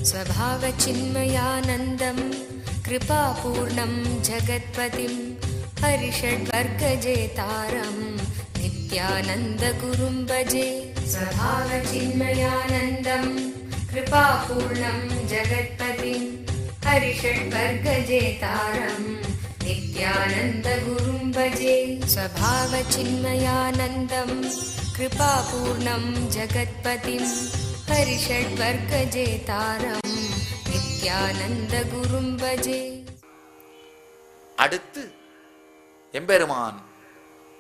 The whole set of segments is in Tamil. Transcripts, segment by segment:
स्वभावचिन्मयानन्दं कृपापूर्णं जगत्पतिं हरिषड्वर्गजेतारं नित्यानन्दगुरुं भजे। स्वभावचिन्मयानन्दं कृपापूर्णं जगत्पतिं हरिषड्वर्गजेतारं नित्यानन्दगुरुं भजे। स्वभावचिन्मयानन्दं कृपापूर्णं जगत्पतिं हरिषड्वर्गजेतारं नित्यानन्दगुरुं भजे। அடுத்து எம்பெருமான்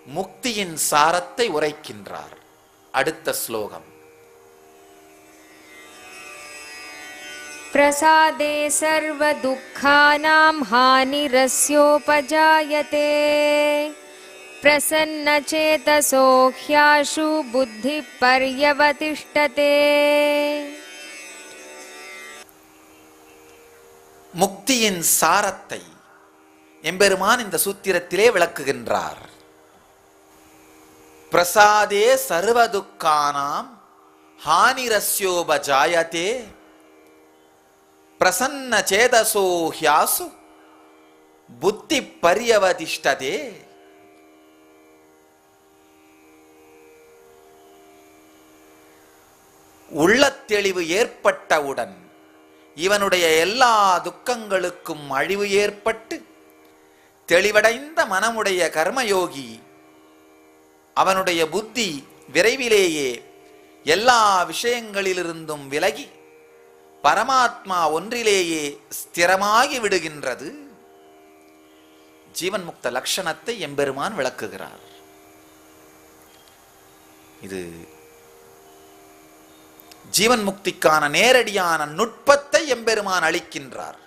முக்தியின் சாரத்தை உரைக்கின்றார். அடுத்த ஸ்லோகம். प्रसादे सर्वदुःखानां हानिरस्योपजायते प्रसन्नचेतसो ह्याशु बुद्धिः पर्यवतिष्ठते। முக்தியின் சாரத்தை எம்பெருமான் இந்த சூத்திரத்திலே விளக்குகின்றார். பிரசாதே சர்வதுக்கானாம் ஹானிரஸ்யோபஜாயதே பிரசன்ன சேதசோ ஹ்யாசு புத்தி பர்யவதிஷ்டதே. உள்ளத்தெளிவு ஏற்பட்டவுடன் இவனுடைய எல்லா துக்கங்களுக்கும் அழிவு ஏற்பட்டு தெளிவடைந்த மனமுடைய கர்மயோகி அவனுடைய புத்தி விரைவிலேயே எல்லா விஷயங்களிலிருந்தும் விலகி பரமாத்மா ஒன்றிலேயே ஸ்திரமாகி விடுகின்றது. ஜீவன் முக்த லட்சணத்தை எம்பெருமான் விளக்குகிறார். இது ஜீவன் முக்திக்கான நேரடியான நுட்பத்தை எம்பெருமான் அளிக்கின்றார்.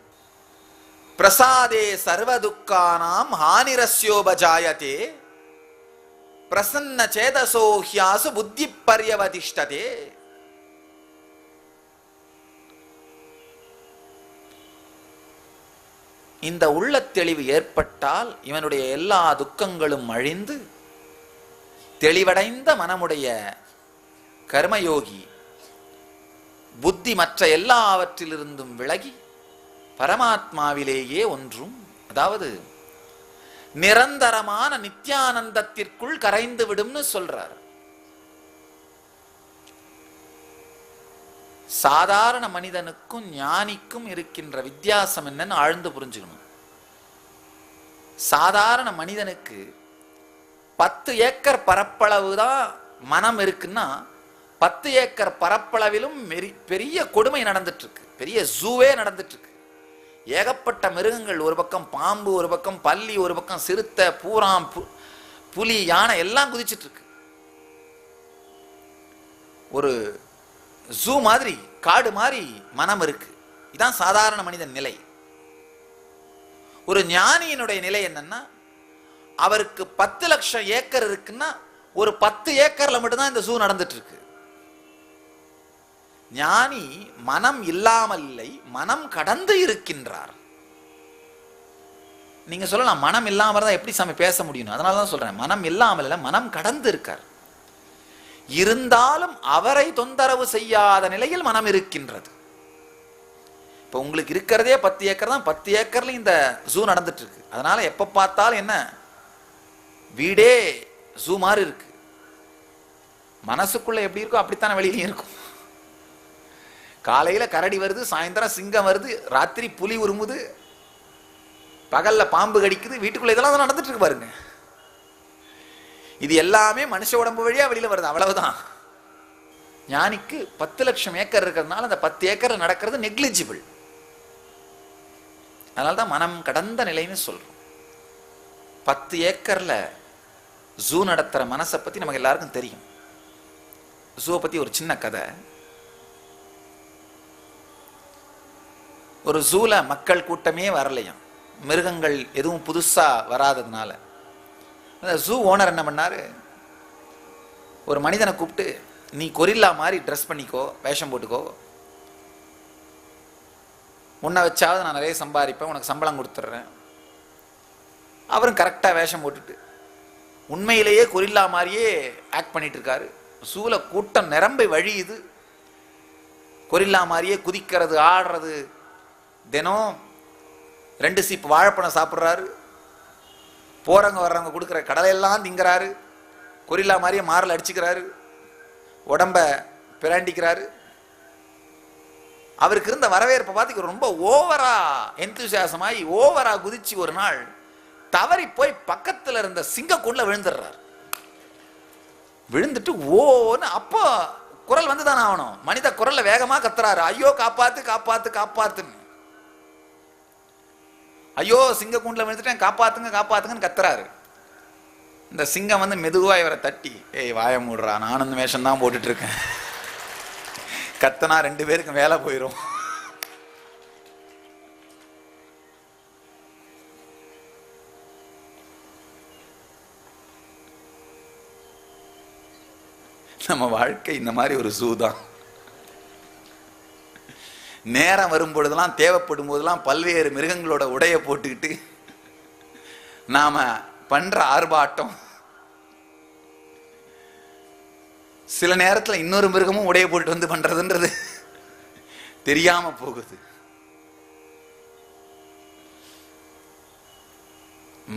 பிரசாதே சர்வதுக்கானாம் ஹானிரஸ்யோபஜாயதே பிரசன்ன சேதசோ ஹ்யாசு புத்தி பர்யவதிஷ்டதே. இந்த உள்ள தெளிவு ஏற்பட்டால் இவனுடைய எல்லா துக்கங்களும் அழிந்து தெளிவடைந்த மனமுடைய கர்மயோகி புத்தி மற்ற எல்லாவற்றிலிருந்தும் விலகி பரமாத்மாவிலேயே ஒன்றும், அதாவது நிரந்தரமான நித்தியானந்தத்திற்குள் கரைந்து விடும்னு சொல்றார். சாதாரண மனிதனுக்கும் ஞானிக்கும் இருக்கின்ற வித்தியாசம் என்னன்னு ஆழ்ந்து புரிஞ்சுக்கணும். சாதாரண மனிதனுக்கு 10 ஏக்கர் பரப்பளவு தான் மனம் இருக்குன்னா 10 ஏக்கர் பரப்பளவிலும் பெரிய கொடுமை நடந்துட்டு இருக்கு, பெரிய ஜூவே நடந்துட்டு இருக்கு. ஏகப்பட்ட மிருகங்கள், ஒரு பக்கம் பாம்பு, ஒரு பக்கம் பல்லி, ஒரு பக்கம் சிறுத்தை, பூராம், புலி, யானை எல்லாம் குதிச்சிட்டு இருக்கு. ஒரு ஜூ மாதிரி, காடு மாதிரி மனம் இருக்கு. இதான் சாதாரண மனிதன் நிலை. ஒரு ஞானியினுடைய நிலை என்னன்னா, அவருக்கு 10 லட்சம் ஏக்கர் இருக்குன்னா ஒரு 10 ஏக்கர்ல மட்டும்தான் இந்த ஜூ நடந்துட்டு இருக்கு. ஞானி மனம் இல்லாமல் இல்லை, மனம் கடந்து இருக்கின்றார். நீங்க சொல்லலாம், மனம் இல்லாமல் தான் எப்படி சாமி பேச முடியும்? அதனாலதான் சொல்றேன், மனம் இல்லாமல் இல்லை, மனம் கடந்து இருக்கார். இருந்தாலும் அவரை தொந்தரவு செய்யாத நிலையில் மனம் இருக்கின்றது. இப்ப உங்களுக்கு இருக்கிறதே 10 ஏக்கர் தான், 10 ஏக்கர்ல இந்த ஜூ நடந்துட்டு இருக்கு. அதனால எப்ப பார்த்தாலும் என்ன, வீடே ஜூ மாதிரி இருக்கு. மனசுக்குள்ள எப்படி இருக்கோ அப்படித்தானே வெளியிலையும் இருக்கும். காலையில கரடி வருது, சாயந்தரம் சிங்கம் வருது, ராத்திரி புலி உருமுது, பகல்ல பாம்பு கடிக்குது, வீட்டுக்குள்ள இதெல்லாம் நடந்துட்டு இருக்கு பாருங்க. இது எல்லாமே மனுஷ உடம்பு வழியா வெளியில வருது, அவ்வளவுதான். ஞானிக்கு 10 லட்சம் ஏக்கர் இருக்கிறதுனால அந்த 10 ஏக்கர் நடக்கிறது நெக்லிஜிபிள். அதனால்தான் மனம் கடந்த நிலைன்னு சொல்றோம். 10 ஏக்கர்ல ஜூ நடத்துற மனசை பத்தி நமக்கு எல்லாருக்கும் தெரியும். ஜூவை பத்தி ஒரு சின்ன கதை. ஒரு ஜூல மக்கள் கூட்டமே வரலையாம், மிருகங்கள் எதுவும் புதுசா வராததுனால. அந்த ஜூ ஓனர் என்ன பண்ணாரு, ஒரு மனிதனை கூப்பிட்டு, நீ கொரில்லா மாதிரி ட்ரெஸ் பண்ணிக்கோ, வேஷம் போட்டுக்கோ, உன்னை வச்சாவது நான் நிறைய சம்பாதிப்பேன், உனக்கு சம்பளம் கொடுத்துட்றேன். அவரும் கரெக்டா வேஷம் போட்டுட்டு உண்மையிலேயே கொரில்லா மாதிரியே ஆக்ட் பண்ணிட்டு இருக்காரு. ஜூல கூட்டம் நிரம்பி வழியுது. கொரில்லா மாதிரியே குதிக்கிறது, ஆடுறது, தினம் 2 சீப் வாழைப்பழம் சாப்பிட்றாரு, போறவங்க வர்றவங்க கொடுக்குற கடலையெல்லாம் திங்கிறாரு, கொரில்லா மாதிரியே மாரில் அடிச்சுக்கிறாரு, உடம்ப பிராண்டிக்கிறாரு. அவருக்கு இருந்த வரவேற்பை பார்த்து ரொம்ப ஓவரா எந்தூசியாசமாயி ஓவரா குதிச்சு ஒரு நாள் தவறி போய் பக்கத்தில் இருந்த சிங்கக்கூண்டுல விழுந்துடுறார். விழுந்துட்டு ஓன்னு அப்போ குரல் வந்துதானே ஆகணும். மனித குரல்ல வேகமா கத்துறாரு, ஐயோ காப்பாத்து காப்பாத்து காப்பாத்துன்னு. ஐயோ சிங்கக்கூண்டுல விழுந்துட்டேன், காப்பாத்துங்க காப்பாத்துங்கன்னு கத்துறாரு. இந்த சிங்கம் வந்து மெதுவா இவரை தட்டி, ஏய் வாய மூடுறா, நானும் இந்த வேஷம் தான் போட்டுட்டு இருக்கேன், கத்தனா 2 பேருக்கும் வேலை போயிரும். நம்ம வாழ்க்கை இந்த மாதிரி ஒரு ஜூ தான். நேரம் வரும்பொழுதெல்லாம், தேவைப்படும் போதெல்லாம் பல்வேறு மிருகங்களோட உடைய போட்டுக்கிட்டு நாம பண்ற ஆர்ப்பாட்டம், சில நேரத்தில் இன்னொரு மிருகமும் உடைய போட்டு வந்து பண்றதுன்றது தெரியாம போகுது.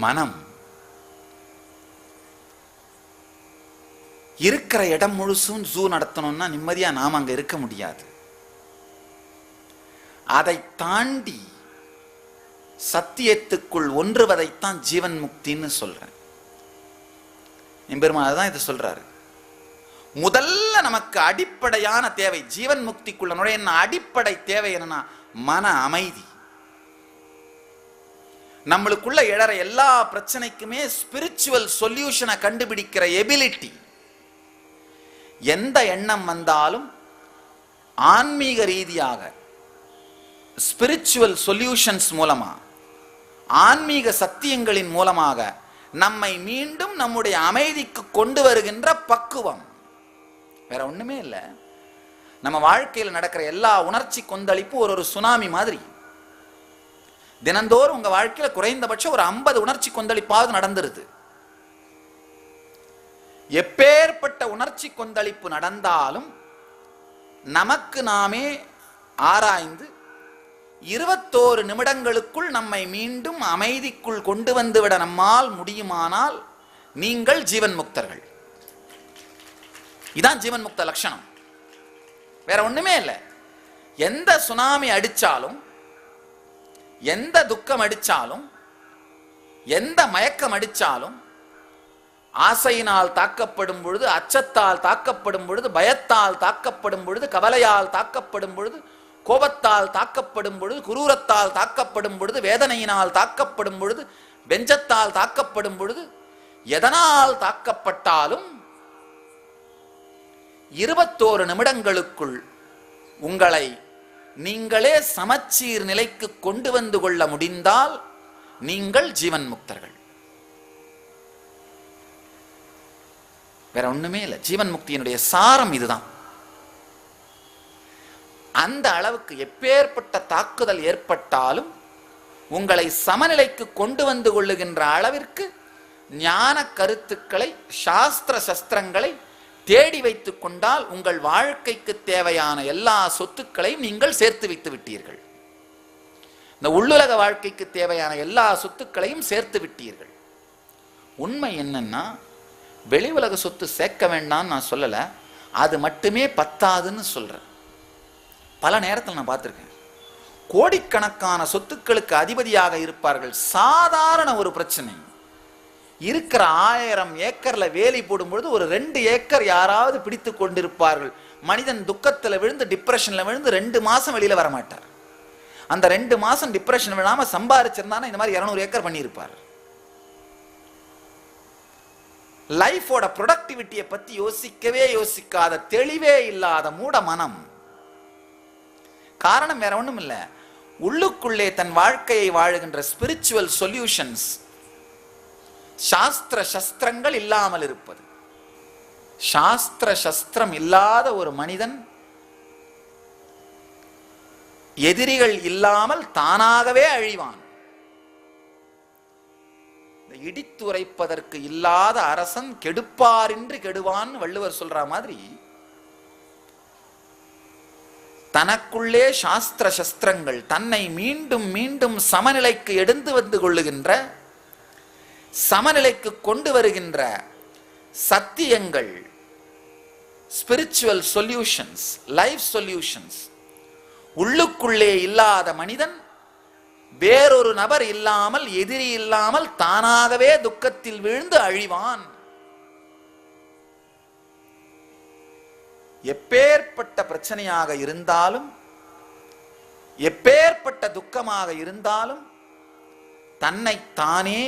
மனம் இருக்கிற இடம் முழுசும் ஜூ நடத்தணும்னா நிம்மதியா நாம அங்க இருக்க முடியாது. அதை தாண்டி சத்தியத்துக்குள் ஒன்றுவதைத்தான் ஜீவன் முக்தின்னு சொல்றேன். எம்பெருமான் அதான் இதை சொல்றாரு. முதல்ல நமக்கு அடிப்படையான தேவை, ஜீவன் முக்திக்குள்ள நுழைய அடிப்படை தேவை என்னன்னா மன அமைதி. நம்மளுக்குள்ள எழற எல்லா பிரச்சனைக்குமே ஸ்பிரிச்சுவல் சொல்யூஷனை கண்டுபிடிக்கிற எபிலிட்டி. எந்த எண்ணம் வந்தாலும் ஆன்மீக ரீதியாக ஸ்பிரிச்சுவல் சொல்யூஷன்ஸ் மூலமா, ஆன்மீக சத்தியங்களின் மூலமாக நம்மை மீண்டும் நம்முடைய அமைதிக்கு கொண்டு வருகின்ற பக்குவம். வேற ஒண்ணுமே இல்லை. நம்ம வாழ்க்கையில் நடக்கிற எல்லா உணர்ச்சி கொந்தளிப்பு ஒரு சுனாமி மாதிரி. தினந்தோறும் உங்க வாழ்க்கையில குறைந்தபட்சம் ஒரு 50 உணர்ச்சி கொந்தளிப்பாவது நடந்துருது. எப்பேற்பட்ட உணர்ச்சி கொந்தளிப்பு நடந்தாலும் நமக்கு நாமே ஆராய்ந்து 21 நிமிடங்களுக்குள் நம்மை மீண்டும் அமைதிக்குள் கொண்டு வந்துவிட நம்மால் முடியுமானால் நீங்கள் ஜீவன் முக்தர்கள். இதான் ஜீவன் முக்த லட்சணம். வேற ஒண்ணுமே இல்லை. எந்த சுனாமி அடிச்சாலும், எந்த துக்கம் அடிச்சாலும், எந்த மயக்கம் அடிச்சாலும், ஆசையினால் தாக்கப்படும் பொழுது, அச்சத்தால் தாக்கப்படும் பொழுது, பயத்தால் தாக்கப்படும் பொழுது, கவலையால் தாக்கப்படும் பொழுது, கோபத்தால் தாக்கப்படும் பொழுது, குரூரத்தால் தாக்கப்படும் பொழுது, வேதனையினால் தாக்கப்படும் பொழுது, பெஞ்சத்தால் தாக்கப்படும் பொழுது, எதனால் தாக்கப்பட்டாலும் 21 நிமிடங்களுக்குள் உங்களை நீங்களே சமச்சீர் நிலைக்கு கொண்டு வந்து கொள்ள முடிந்தால் நீங்கள் ஜீவன் முக்தர்கள். வேற ஒண்ணுமே இல்லை. ஜீவன் முக்தியினுடைய சாரம் இதுதான். அந்த அளவுக்கு எப்பேற்பட்ட தாக்குதல் ஏற்பட்டாலும் உங்களை சமநிலைக்கு கொண்டு வந்து கொள்ளுகின்ற அளவிற்கு ஞான கருத்துக்களை, சாஸ்திர சஸ்திரங்களை தேடி வைத்துக் கொண்டால் உங்கள் வாழ்க்கைக்கு தேவையான எல்லா சொத்துக்களையும் நீங்கள் சேர்த்து வைத்து விட்டீர்கள். இந்த உள்ளுலக வாழ்க்கைக்கு தேவையான எல்லா சொத்துக்களையும் சேர்த்து விட்டீர்கள். உண்மை என்னன்னா, வெளி உலக சொத்து சேர்க்க வேண்டாம்னு நான் சொல்லல, அது மட்டுமே பத்தாதுன்னு சொல்றேன். பல நேரத்தில் நான் பார்த்திருக்கேன். கோடிக்கணக்கான சொத்துக்களுக்கு அதிபதியாக இருப்பார்கள். சாதாரண ஒரு பிரச்சனை, இருக்கிற 1000 ஏக்கர்ல வேலி போடும்பொழுது ஒரு 2 ஏக்கர் யாராவது பிடித்து கொண்டிருப்பார்கள். மனிதன் துக்கத்துல விழுந்து, டிப்ரெஷன்ல விழுந்து 2 மாசம் வெளியில வர மாட்டார். அந்த 2 மாசம் டிப்ரெஷன் விழாம சம்பாதிச்சிருந்தானா இந்த மாதிரி 200 ஏக்கர் பண்ணியிருப்பார். லைஃபோட ப்ரொடக்டிவிட்டியை பத்தி யோசிக்கவே யோசிக்காத, தெளிவே இல்லாத மூட மனம். காரணம் வேற ஒண்ணும் இல்ல, உள்ளுக்குள்ளே தன் வாழ்க்கையை வாழுகின்ற ஸ்பிரிச்சுவல் சொல்யூஷன்ஸ், சாஸ்திர சஸ்திரங்கள் இல்லாமல் இருப்பது. சாஸ்திர சஸ்திரம் இல்லாத ஒரு மனிதன் எதிரிகள் இல்லாமல் தானாகவே அழிவான். இடித்துரைப்பதற்கு இல்லாத அரசன் கெடுப்பாரின்றி கெடுவான் வள்ளுவர் சொல்ற மாதிரி, தனக்குள்ளே சாஸ்திர சஸ்திரங்கள் தன்னை மீண்டும் மீண்டும் சமநிலைக்கு எடுத்து வந்து கொள்ளுகின்ற, சமநிலைக்கு கொண்டு வருகின்ற சத்தியங்கள், ஸ்பிரிச்சுவல் சொல்யூஷன்ஸ், லைஃப் சொல்யூஷன்ஸ் உள்ளுக்குள்ளே இல்லாத மனிதன் வேறொரு நபர் இல்லாமல், எதிரி இல்லாமல் தானாகவே துக்கத்தில் வீழ்ந்து அழிவான். எப்பேற்பட்ட பிரச்சனையாக இருந்தாலும், எப்பேற்பட்ட துக்கமாக இருந்தாலும் தன்னை தானே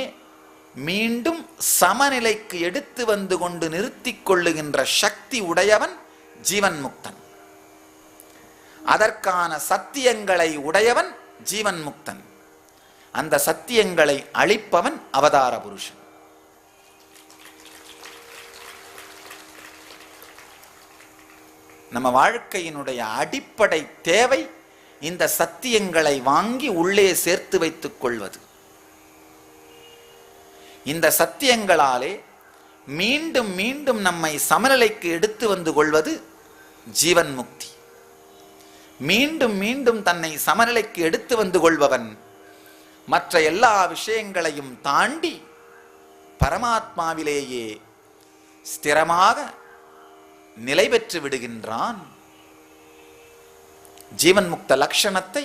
மீண்டும் சமநிலைக்கு எடுத்து வந்து கொண்டு நிறுத்திக் கொள்ளுகின்ற சக்தி உடையவன் ஜீவன் முக்தன். அதற்கான சத்தியங்களை உடையவன் ஜீவன் முக்தன். அந்த சத்தியங்களை அளிப்பவன் அவதார புருஷன். நம்ம வாழ்க்கையினுடைய அடிப்படை தேவை இந்த சத்தியங்களை வாங்கி உள்ளே சேர்த்து வைத்துக் கொள்வது. இந்த சத்தியங்களாலே மீண்டும் மீண்டும் நம்மை சமநிலைக்கு எடுத்து வந்து கொள்வது ஜீவன் முக்தி. மீண்டும் மீண்டும் தன்னை சமநிலைக்கு எடுத்து வந்து கொள்பவன் மற்ற எல்லா விஷயங்களையும் தாண்டி பரமாத்மாவிலேயே ஸ்திரமாக நிலை பெற்று விடுகின்றான். ஜீவன் முக்த லட்சணத்தை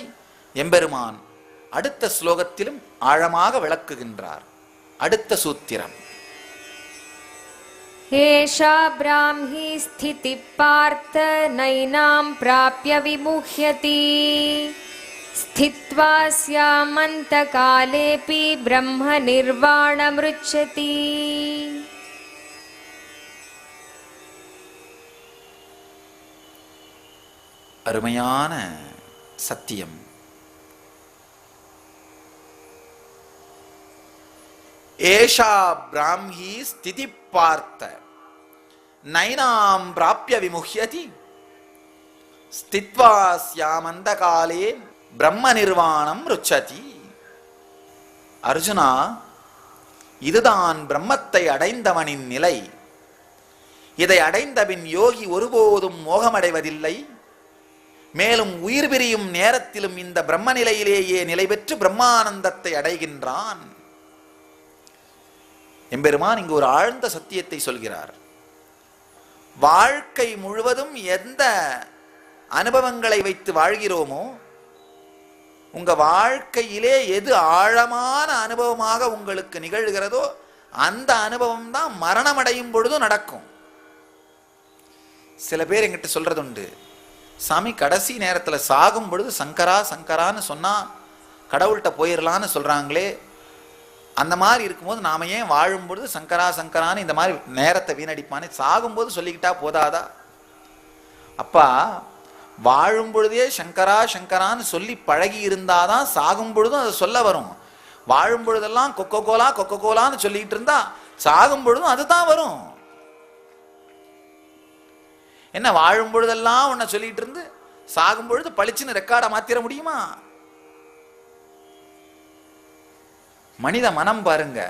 எம்பெருமான் அடுத்த ஸ்லோகத்திலும் ஆழமாக விளக்குகின்றார். அடுத்த சூத்திரம், ஏஷா பிராமி ஸ்திதி பார்த்த நைனாம் பிராப்ய விமுஹ்யதி ஸ்தித்வா ஸ்யாமந்த காலேபி பிரம்ம நிர்வாணமிருச்சதி. அருமையான சத்தியம். ஏஷா பிராமி ஸ்திதி பார்த்த நைனாம் பிராப்ய விமுஹ்யதி ஸ்தித்வா ஸ்யாமந்த காலே பிரம்ம நிர்வாணம் ருச்சதி. அர்ஜுனா, இதுதான் பிரம்மத்தை அடைந்தவனின் நிலை. இதை அடைந்தபின் யோகி ஒருபோதும் மோகமடைவதில்லை. மேலும் உயிர் பிரியும் நேரத்திலும் இந்த பிரம்ம நிலையிலேயே நிலை பெற்று பிரம்மானந்தத்தை அடைகின்றான். எம்பெருமான் இங்கு ஒரு ஆழ்ந்த சத்தியத்தை சொல்கிறார். வாழ்க்கை முழுவதும் எந்த அனுபவங்களை வைத்து வாழ்கிறோமோ, உங்க வாழ்க்கையிலே எது ஆழமான அனுபவமாக உங்களுக்கு நிகழ்கிறதோ அந்த அனுபவம் தான் மரணம் அடையும் பொழுதும் நடக்கும். சில பேர் என்கிட்ட சொல்றது உண்டு, சாமி கடைசி நேரத்தில் சாகும் பொழுது சங்கரா சங்கரான்னு சொன்னா கடவுள்கிட்ட போயிடலான்னு சொல்றாங்களே, அந்த மாதிரி இருக்கும்போது நாம ஏன் வாழும் பொழுது சங்கரா சங்கரான்னு இந்த மாதிரி நேரத்தை வீணடிப்பானே, சாகும்போது சொல்லிக்கிட்டா போதாதா? அப்பா, வாழும் பொழுதே சங்கரா சங்கரான்னு சொல்லி பழகி இருந்தாதான் சாகும் பொழுதும் அதை சொல்ல வரும். வாழும் பொழுதெல்லாம் கொக்கோ கோலா கொக்கோ கோலான்னு சொல்லிக்கிட்டு இருந்தா சாகும் பொழுதும் அதுதான் வரும். என்ன, வாழும் பொழுதெல்லாம் உன்னை சொல்லிட்டு இருந்து சாகும் பொழுது பளிச்சுன்னு ரெக்கார்டை மாத்திர முடியுமா? மனித மனம் பாருங்க.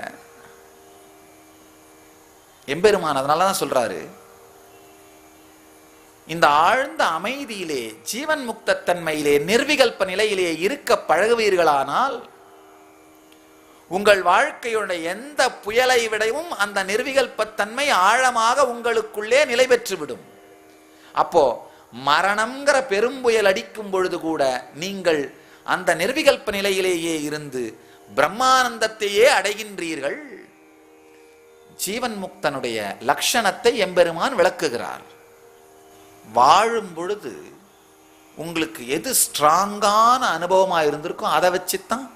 எம்பெருமான் அதனாலதான் சொல்றாரு, இந்த ஆழ்ந்த அமைதியிலே ஜீவன் முக்த தன்மையிலே நிர்விகல்ப நிலையிலே இருக்க பழகுவீர்களானால் உங்கள் வாழ்க்கையுடைய எந்த புயலை விடவும் அந்த நிர்விகல்பத்தன்மை ஆழமாக உங்களுக்குள்ளே நிலை பெற்றுவிடும். அப்போ மரணம்ங்கிற பெரும்புயல் அடிக்கும் பொழுது கூட நீங்கள் அந்த நிர்விகல்ப நிலையிலேயே இருந்து பிரம்மானந்தத்தையே அடைகின்றீர்கள். ஜீவன் முக்தனுடைய லட்சணத்தை எம்பெருமான் விளக்குகிறார். வாழும் பொழுது உங்களுக்கு எது ஸ்ட்ராங்கான அனுபவமா இருந்திருக்கும் அதை வச்சுத்தான்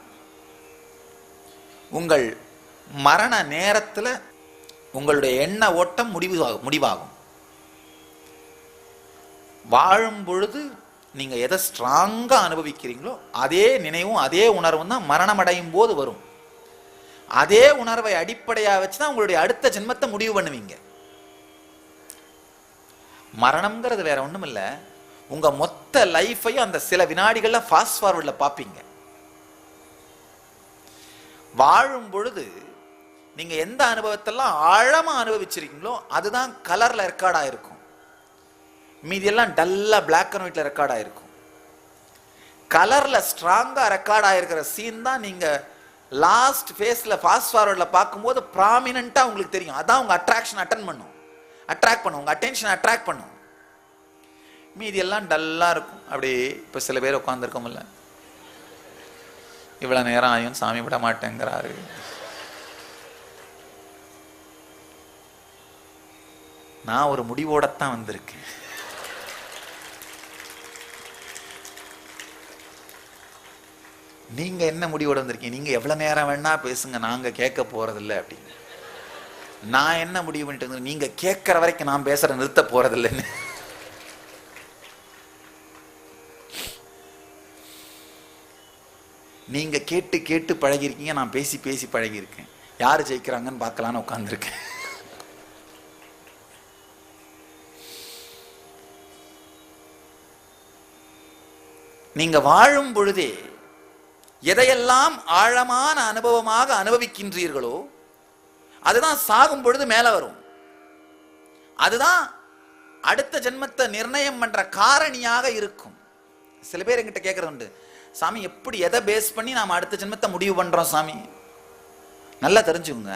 உங்கள் மரண நேரத்தில் உங்களுடைய எண்ண ஓட்டம் முடிவாகும். வாழும் பொழுது நீங்க எதை ஸ்ட்ராங்கா அனுபவிக்கிறீங்களோ அதே நினைவும் அதே உணர்வும் தான் மரணம் அடையும் போது வரும். அதே உணர்வை அடிப்படையாக வச்சுதான் உங்களுடைய அடுத்த ஜென்மத்தை முடிவு பண்ணுவீங்க. மரணம்ங்கிறது வேற ஒண்ணும் இல்லை, உங்க மொத்த லைஃபையும் அந்த சில வினாடிகள்ல ஃபாஸ்ட் ஃபார்வர்ட்ல பார்ப்பீங்க. வாழும் பொழுது நீங்க எந்த அனுபவத்தெல்லாம் ஆழமா அனுபவிச்சிருக்கீங்களோ அதுதான் கலர்ல ரெக்கார்ட் ஆயிருக்கும். மீதி எல்லாம் டல்லா பிளாக் அண்ட் ஒயிட்ல ரெக்கார்ட் ஆயிருக்கும். கலர்ல ஸ்ட்ராங்கா ரெக்கார்ட் ஆயிருக்கிற சீன் தான் நீங்க லாஸ்ட் ஃபேஸ்ல ஃபாஸ்ட் ஃபார்வர்ட்ல பார்க்கும்போது ப்ராமினென்ட்டா உங்களுக்கு தெரியும். அதான் உங்க அட்ராக்ட் பண்ணும், உங்க அட்டென்ஷன் அட்ராக்ட் பண்ணும். மீதி எல்லாம் டல்லா இருக்கும். அப்படியே இப்ப சில பேர் உட்கார்ந்துருக்கோம்ல, இவ்வளவு நேரம் ஆயும் சாமி விட மாட்டேங்கிறாரு. நான் ஒரு முடிவோடத்தான் வந்திருக்கேன். நீங்க என்ன முடிவோட வந்திருக்கீங்க? நீங்க எவ்வளவு நேரம் வேணா பேசுங்க, நாங்க கேட்க போறதில்லை அப்படின்னு. நான் என்ன முடிவு பண்ணிட்டு, நீங்க கேட்கிற வரைக்கும் நான் பேசுற நிறுத்த போறதில்லைன்னு. நீங்க கேட்டு கேட்டு பழகிருக்கீங்க, நான் பேசி பேசி பழகிருக்கேன். யாரு ஜெயிக்கிறாங்கன்னு பார்க்கலான்னு உட்கார்ந்துருக்கேன். நீங்க வாழும் பொழுதே எதையெல்லாம் ஆழமான அனுபவமாக அனுபவிக்கின்றீர்களோ அதுதான் சாகும் பொழுது மேல வரும். அதுதான் அடுத்த ஜென்மத்தை நிர்ணயம் பண்ற காரணியாக இருக்கும். சில பேர் என்கிட்ட கேட்கறது உண்டு, சாமி எப்படி எதை பேஸ் பண்ணி நாம அடுத்த ஜென்மத்தை முடிவு பண்றோம் சாமி? நல்லா தெரிஞ்சுங்க,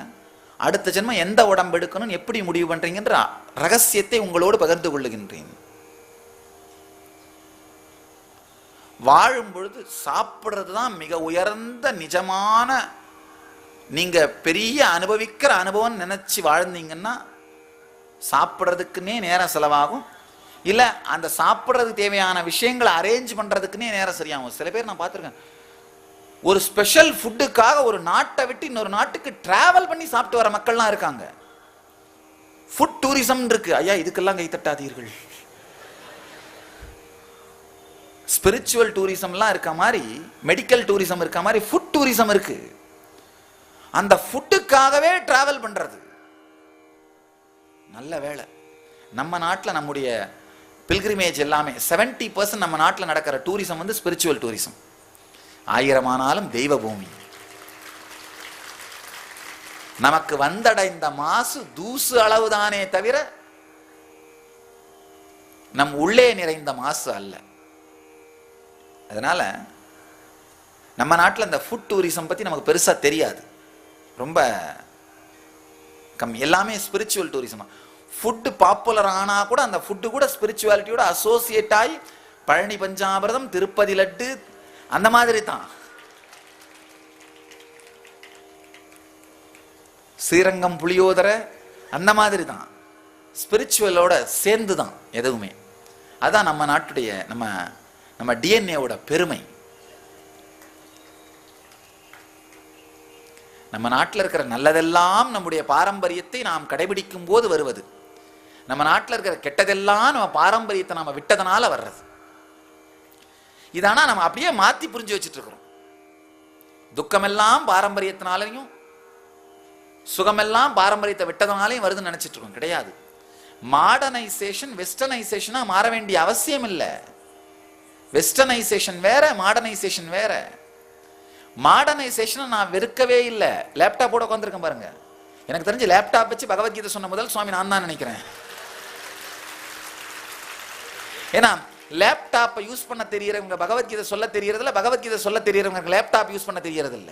அடுத்த ஜென்மம் எந்த உடம்பு எடுக்கணும் எப்படி முடிவு பண்றீங்கன்ற ரகசியத்தை உங்களோடு பகிர்ந்து கொள்ளுகின்றேன். வாழும் பொழுது சாப்பிடுறது தான் மிக உயர்ந்த நிஜமான, நீங்க பெரிய அனுபவிக்கிற அனுபவம் நினைச்சு வாழ்ந்தீங்கன்னா சாப்பிட்றதுக்குன்னே நேரம் செலவாகும். இல்ல அந்த சாப்பிட்றதுக்கு தேவையான விஷயங்களை அரேஞ்ச் பண்றதுக்குன்னே நேரம் சரியாகும். சில பேர் நான் பார்த்துருக்கேன், ஒரு ஸ்பெஷல் ஃபுட்டுக்காக ஒரு நாட்டை விட்டு இன்னொரு நாட்டுக்கு டிராவல் பண்ணி சாப்பிட்டு வர மக்கள்லாம் இருக்காங்க. ஃபுட் டூரிசம் இருக்கு. ஐயா, இதுக்கெல்லாம் கை தட்டாதீர்கள். ஸ்பிரிச்சுவல் டூரிசம்லாம் இருக்க மாதிரி, மெடிக்கல் டூரிசம் இருக்க மாதிரி ஃபுட் டூரிசம் இருக்கு. அந்த ஃபுட்டுக்காகவே டிராவல் பண்றது நல்ல வேலை. நம்ம நாட்டில் நம்முடைய பில்கிரிமேஜ் எல்லாமே 70% நம்ம நாட்டில் நடக்கிற டூரிசம் வந்து ஸ்பிரிச்சுவல் டூரிசம். 1000 ஆனாலும் தெய்வ பூமி. நமக்கு வந்தடைந்த மாசு தூசு அளவுதானே தவிர நம் உள்ளே நிறைந்த மாசு அல்ல. அதனால நம்ம நாட்டில் இந்த ஃபுட் டூரிசம் பத்தி நமக்கு பெருசா தெரியாது, ரொம்ப கம்மி. எல்லாமே ஸ்பிரிச்சுவல் டூரிசம். ஃபுட்டு பாப்புலர் ஆனா கூட அந்த ஃபுட்டு கூட ஸ்பிரிச்சுவாலிட்டியோட அசோசியேட் ஆகி பழனி பஞ்சாமிர்தம், திருப்பதி லட்டு அந்த மாதிரி தான், ஸ்ரீரங்கம் புளியோதரை அந்த மாதிரி தான், ஸ்பிரிச்சுவலோட சேர்ந்து தான் எதுவுமே. அதான் நம்ம நாட்டுடைய நம்ம டிஎன்ஏவோட பெருமை. நம்ம நாட்டில் இருக்கிற நல்லதெல்லாம் நம்முடைய பாரம்பரியத்தை நாம் கடைபிடிக்கும் போது வருவது, நம்ம நாட்டில் இருக்கிற கெட்டதெல்லாம் நம்ம பாரம்பரியத்தை நாம விட்டதனால வர்றது. இதானா நம்ம அப்படியே மாத்தி புரிஞ்சு வச்சுட்டு இருக்கிறோம். துக்கமெல்லாம் பாரம்பரியத்தினாலையும் சுகமெல்லாம் பாரம்பரியத்தை விட்டதனாலையும் வருதுன்னு நினைச்சிட்டு இருக்கோம். கிடையாது. மாடர்னைசேஷன் வெஸ்டர்னைசேஷனா மாற வேண்டிய அவசியம் இல்லை. வெஸ்டர்னைசேஷன் வேற, மாடர்னைசேஷன் வேற. மாடர்னைசேஷன் நான் வெறுக்கவே இல்லை. லேப்டாப்போட உட்காந்துருக்கேன் பாருங்க. எனக்கு தெரிஞ்சு லேப்டாப் வச்சு பகவத்கீதை சொன்ன முதல் சுவாமி நான் தான் நினைக்கிறேன். ஏன்னா லேப்டாப்பை யூஸ் பண்ண தெரியறவங்க பகவத்கீதை சொல்ல தெரியறதில்ல, பகவத்கீதை சொல்ல தெரியறவங்க லேப்டாப் யூஸ் பண்ண தெரியறதில்ல.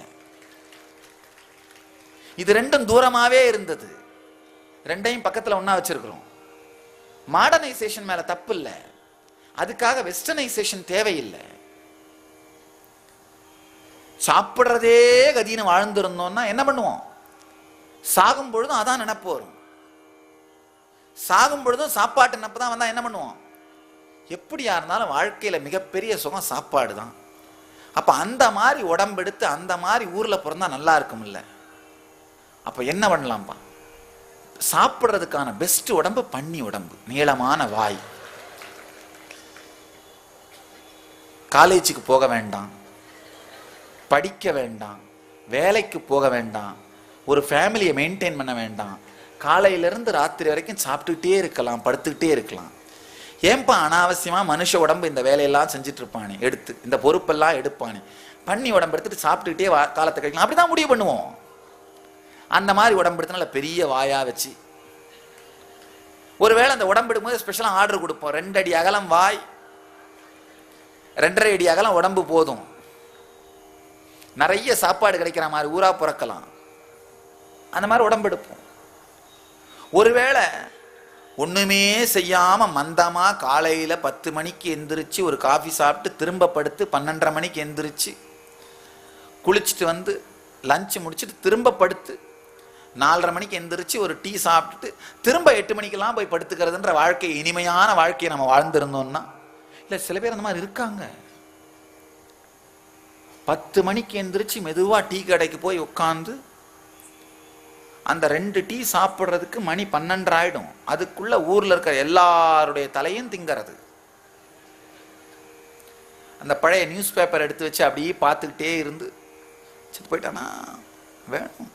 இது ரெண்டும் தூரமாவே இருந்தது, ரெண்டையும் பக்கத்துல ஒண்ணா வச்சிருக்கிறோம். மாடர்னைசேஷன் மேல தப்பு இல்லை, அதுக்காக வெஸ்டர்னைசேஷன் தேவையில்லை. சாப்பிட்றதே கதின்னு வாழ்ந்துருந்தோம்னா என்ன பண்ணுவோம்? சாகும் பொழுதும் அதான் நினைப்பு வரும். சாகும் பொழுதும் சாப்பாட்டு நினைப்பு தான் வந்தா என்ன பண்ணுவோம்? எப்படியா இருந்தாலும் வாழ்க்கையில மிகப்பெரிய சுகம் சாப்பாடு தான். அப்ப அந்த மாதிரி உடம்பெடுத்து அந்த மாதிரி ஊர்ல பிறந்தா நல்லா இருக்கும் இல்ல? அப்ப என்ன பண்ணலாம்பா? சாப்பிட்றதுக்கான பெஸ்ட் உடம்பு பன்னி உடம்பு, நீளமான வாய். காலேஜுக்கு போக வேண்டாம், படிக்க வேண்டாம், வேலைக்கு போக வேண்டாம், ஒரு ஃபேமிலியை மெயின்டைன் பண்ண வேண்டாம், காலையிலிருந்து ராத்திரி வரைக்கும் சாப்பிட்டுக்கிட்டே இருக்கலாம், படுத்துக்கிட்டே இருக்கலாம். ஏன்பா அனாவசியமா மனுஷ உடம்பு இந்த வேலையெல்லாம் செஞ்சுட்டு இருப்பானே, எடுத்து இந்த பொறுப்பெல்லாம் எடுப்பானே, பன்னி உடம்பு எடுத்துட்டு சாப்பிட்டுக்கிட்டே காலத்தை கழிக்கலாம். அப்படிதான் முடிவு பண்ணுவோம். அந்த மாதிரி உடம்பு எடுத்தனால பெரிய வாயா வச்சு ஒருவேளை அந்த உடம்பு எடுக்கும்போது ஸ்பெஷலாக ஆர்டர் கொடுப்போம். 2 அடி அகலம் வாய், 2.5 அடி அகலம் உடம்பு போதும். நிறைய சாப்பாடு கிடைக்கிற மாதிரி ஊரா பிறக்கலாம். அந்த மாதிரி உடம்பு எடுப்போம். ஒருவேளை ஒண்ணுமே செய்யாம மந்தமா காலையில 10 மணிக்கு எந்திரிச்சு ஒரு காஃபி சாப்பிட்டு திரும்ப படுத்து 12:30 மணிக்கு எந்திரிச்சு குளிச்சுட்டு வந்து லஞ்ச் முடிச்சுட்டு திரும்ப படுத்து 4:30 மணிக்கு எந்திரிச்சு ஒரு டீ சாப்பிட்டுட்டு திரும்ப 8 மணிக்கெல்லாம் போய் படுத்துக்கிறதுன்ற வாழ்க்கை, இனிமையான வாழ்க்கையை நம்ம வாழ்ந்திருந்தோம்னா, இல்லை சில பேர் அந்த மாதிரி இருக்காங்க. 10 மணிக்கு எந்திரிச்சு மெதுவா டீ கடைக்கு போய் உட்காந்து அந்த 2 டீ சாப்பிட்றதுக்கு மணி 12 ஆயிடும். அதுக்குள்ள ஊர்ல இருக்கிற எல்லாருடைய தலையும் திங்கிறது. அந்த பழைய நியூஸ் பேப்பர் எடுத்து வச்சு அப்படியே பார்த்துக்கிட்டே இருந்து செத்து போயிட்டானா வேணும்.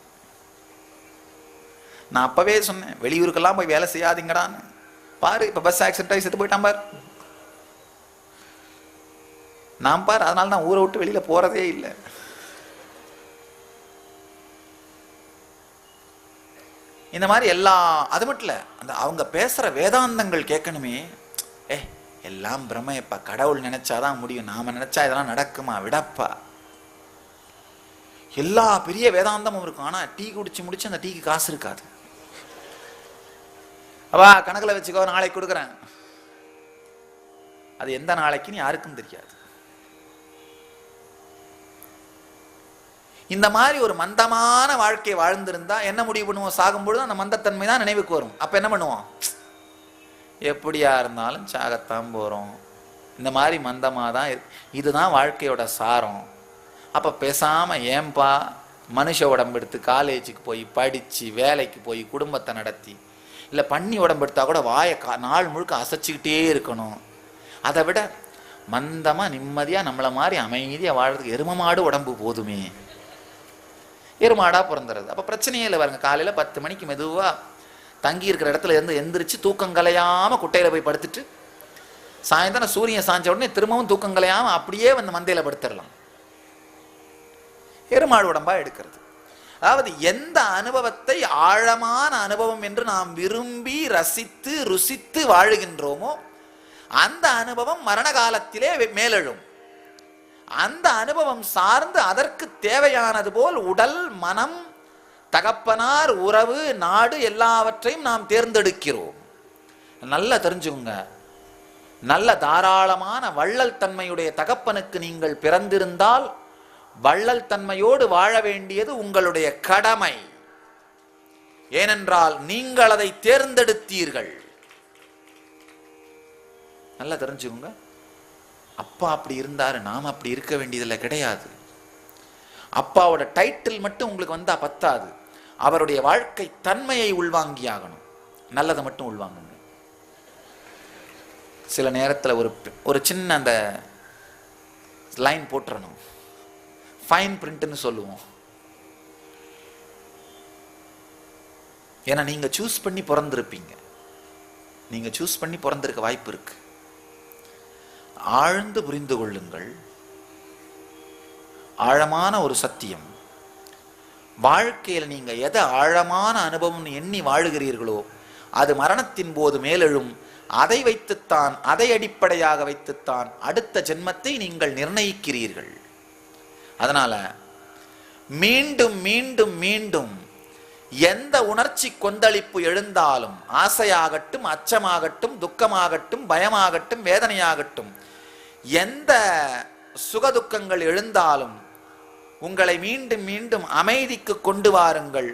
நான் அப்பவே சொன்னேன், வெளியூருக்கெல்லாம் போய் வேலை செய்யாதீங்கடான்னு. பாரு இப்ப பஸ் ஆக்சிடென்ட் ஆகி செத்து போயிட்டான் பாரு. நான் பாரு அதனால தான் ஊரை விட்டு வெளியில போறதே இல்லை. இந்த மாதிரி அது மட்டும் இல்ல, அந்த அவங்க பேசுற வேதாந்தங்கள் கேட்கணுமே. எல்லாம் பிரமையப்பா, கடவுள் நினைச்சாதான் முடியும், நாம நினைச்சா இதெல்லாம் நடக்குமா, விடப்பா. எல்லா பெரிய வேதாந்தமும் இருக்கும். ஆனா டீ குடிச்சு முடிச்சு அந்த டீக்கு காசு இருக்காது. அவா கணக்குல வச்சுக்கோ, நாளைக்கு கொடுக்குறேன். அது எந்த நாளைக்குன்னு யாருக்கும் தெரியாது. இந்த மாதிரி ஒரு மந்தமான வாழ்க்கையை வாழ்ந்திருந்தா என்ன முடிவு பண்ணுவோம்? சாகும்பொழுது அந்த மந்தத்தன்மை தான் நினைவுக்கு வரும். அப்ப என்ன பண்ணுவோம்? எப்படியா இருந்தாலும் சாகத்தான் போறோம். இந்த மாதிரி மந்தமா தான் இருக்கு. இதுதான் வாழ்க்கையோட சாரம். அப்ப பேசாம ஏன்பா மனுஷ உடம்பு எடுத்து காலேஜுக்கு போய் படிச்சு வேலைக்கு போய் குடும்பத்தை நடத்தி, இல்லை பண்ணி உடம்பு எடுத்தா கூட வாயை நாள் முழுக்க அசைச்சுக்கிட்டே இருக்கணும். அதை விட மந்தமா நிம்மதியா நம்மள மாதிரி அமைதியா வாழ்றதுக்கு எரும மாடு உடம்பு போதுமே. எருமாடா பிறந்துறது. அப்ப பிரச்சனையே இல்லை பாருங்க. காலையில 10 மணிக்கு மெதுவா தங்கி இருக்கிற இடத்துல இருந்து எந்திரிச்சு தூக்கம் கலையாம குட்டையில போய் படுத்துட்டு, சாயந்தரம் சூரியன் சாஞ்ச உடனே திரும்பவும் தூக்கம் கலையாம அப்படியே வந்து மந்தையில படுத்துடலாம். எருமாடு உடம்பா எடுக்கிறது. அதாவது எந்த அனுபவத்தை ஆழமான அனுபவம் என்று நாம் விரும்பி ரசித்து ருசித்து வாழுகின்றோமோ அந்த அனுபவம் மரண காலத்திலே மேலெழும். அந்த அனுபவம் சார்ந்து அதற்கு தேவையானது போல் உடல், மனம், தகப்பனார், உறவு, நாடு எல்லாவற்றையும் நாம் தேர்ந்தெடுக்கிறோம். நல்லா தெரிஞ்சுங்க. நல்ல தாராளமான வள்ளல் தன்மையுடைய தகப்பனுக்கு நீங்கள் பிறந்திருந்தால் வள்ளல் தன்மையோடு வாழ வேண்டியது உங்களுடைய கடமை. ஏனென்றால் நீங்கள் அதை தேர்ந்தெடுத்தீர்கள். நல்லா தெரிஞ்சுங்க. அப்பா அப்படி இருந்தாரு, நாம அப்படி இருக்க வேண்டியதில்லை, கிடையாது. அப்பாவோட டைட்டில் மட்டும் உங்களுக்கு வந்தா பத்தாது. அவருடைய வாழ்க்கை தன்மையை உள்வாங்கியாகணும். நல்லதை மட்டும் உள்வாங்குங்க. சில நேரத்தில் ஒரு சின்ன அந்த லைன் போட்டுறணும். ஃபைன் பிரிண்ட்னு சொல்லுவோம். ஏன்னா நீங்க சூஸ் பண்ணி பிறந்திருப்பீங்க. நீங்க சூஸ் பண்ணி பிறந்திருக்க வாய்ப்பு இருக்கு. ஆழ்ந்து புரிந்து கொள்ளுங்கள். ஆழமான ஒரு சத்தியம். வாழ்க்கையில் நீங்க எதை ஆழமான அனுபவம் எண்ணி வாழுகிறீர்களோ அது மரணத்தின் போது மேலெழும். அதை வைத்துத்தான், அதை அடிப்படையாக வைத்துத்தான் அடுத்த ஜென்மத்தை நீங்கள் நிர்ணயிக்கிறீர்கள். அதனால மீண்டும் மீண்டும் மீண்டும் எந்த உணர்ச்சி கொந்தளிப்பு எழுந்தாலும், ஆசையாகட்டும், அச்சமாகட்டும், துக்கமாகட்டும், பயமாகட்டும், வேதனையாகட்டும், எந்த சுகதுக்கங்கள் எழுந்தாலும் உங்களை மீண்டும் மீண்டும் அமைதிக்கு கொண்டு வாருங்கள்.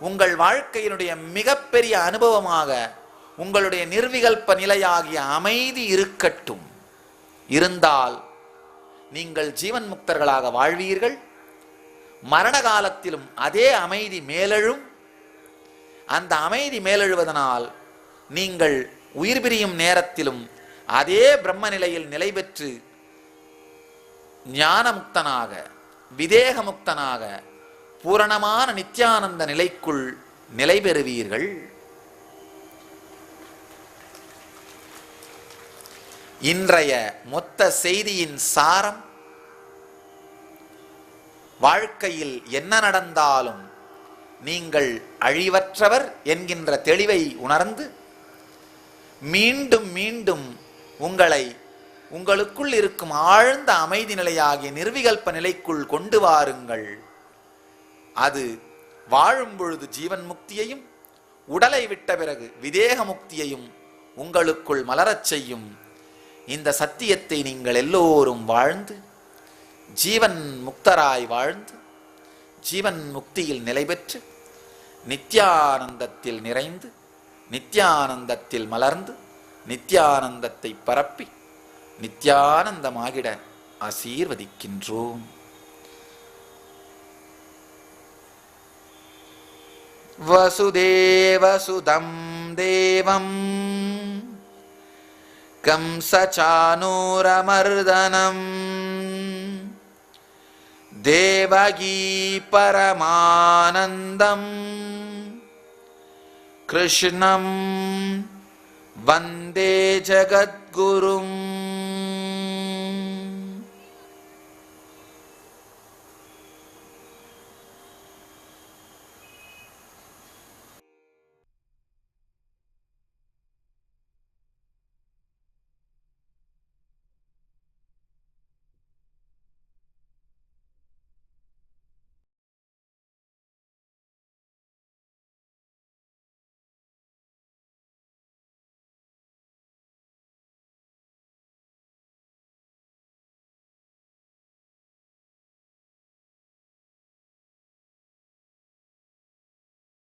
உங்கள் வாழ்க்கையினுடைய மிகப்பெரிய அனுபவமாக உங்களுடைய நிர்விகல்ப நிலையாகிய அமைதி இருக்கட்டும். இருந்தால் நீங்கள் ஜீவன் முக்தர்களாக வாழ்வீர்கள். மரண காலத்திலும் அதே அமைதி மேலெழும். அந்த அமைதி மேலெழுவதனால் நீங்கள் உயிர் பிரியும் நேரத்திலும் அதே பிரம்ம நிலையில் நிலை பெற்று ஞானமுக்தனாக, விதேகமுக்தனாக, பூரணமான நித்யானந்த நிலைக்குள் நிலை பெறுவீர்கள். இன்றைய மொத்த செய்தியின் சாரம், வாழ்க்கையில் என்ன நடந்தாலும் நீங்கள் அழிவற்றவர் என்கின்ற தெளிவை உணர்ந்து மீண்டும் மீண்டும் உங்களை உங்களுக்குள் இருக்கும் ஆழ்ந்த அமைதி நிலையாகிய நிர்விகல்ப நிலைக்குள் கொண்டு வாருங்கள். அது வாழும் பொழுது ஜீவன் முக்தியையும் உடலை விட்ட பிறகு விதேக முக்தியையும் உங்களுக்குள் மலரச் செய்யும். இந்த சத்தியத்தை நீங்கள் எல்லோரும் வாழ்ந்து ஜீவன் முக்தராய் வாழ்ந்து ஜீவன் முக்தியில் நிலை பெற்று நித்யானந்தத்தில் நிறைந்து நித்யானந்தத்தில் மலர்ந்து நித்யானந்தத்தை பரப்பி நித்யானந்தமாகிட ஆசீர்வதிக்கின்றோம். வசுதேவசுதம் தேவம் கம்சசானூரமர்தனம் தேவகீ பரமானந்தம் கிருஷ்ணம் வந்தே ஜகத்குரும்.